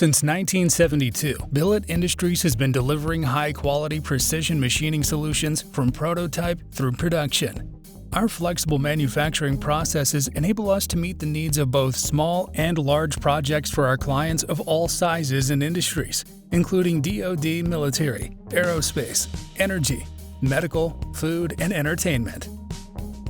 Since 1972, Billet Industries has been delivering high-quality precision machining solutions from prototype through production. Our flexible manufacturing processes enable us to meet the needs of both small and large projects for our clients of all sizes and industries, including DoD, military, aerospace, energy, medical, food, and entertainment.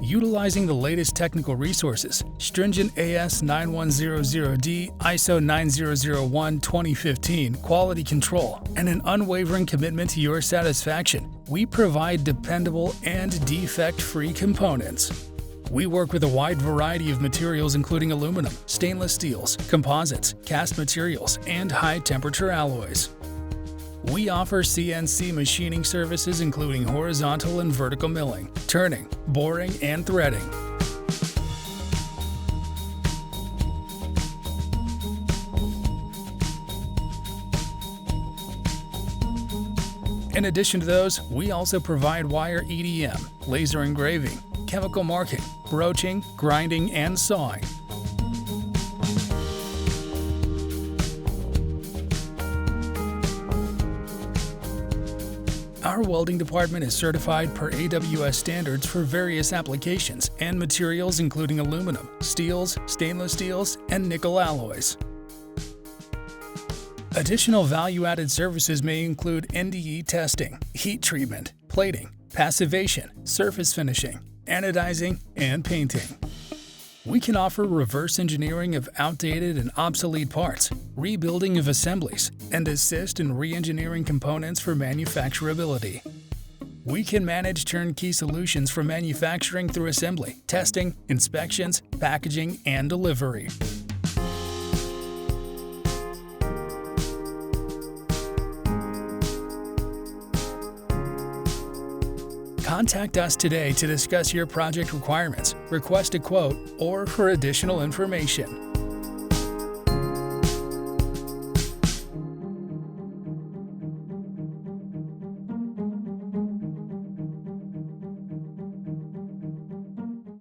Utilizing the latest technical resources, stringent AS9100D, ISO 9001:2015 quality control, and an unwavering commitment to your satisfaction, we provide dependable and defect-free components. We work with a wide variety of materials including aluminum, stainless steels, composites, cast materials, and high-temperature alloys. We offer CNC machining services including horizontal and vertical milling, turning, boring, and threading. In addition to those, we also provide wire EDM, laser engraving, chemical marking, broaching, grinding, and sawing. Our welding department is certified per AWS standards for various applications and materials including aluminum, steels, stainless steels, and nickel alloys. Additional value-added services may include NDE testing, heat treatment, plating, passivation, surface finishing, anodizing, and painting. We can offer reverse engineering of outdated and obsolete parts, rebuilding of assemblies, and assist in re-engineering components for manufacturability. We can manage turnkey solutions from manufacturing through assembly, testing, inspections, packaging, and delivery. Contact us today to discuss your project requirements, request a quote, or for additional information.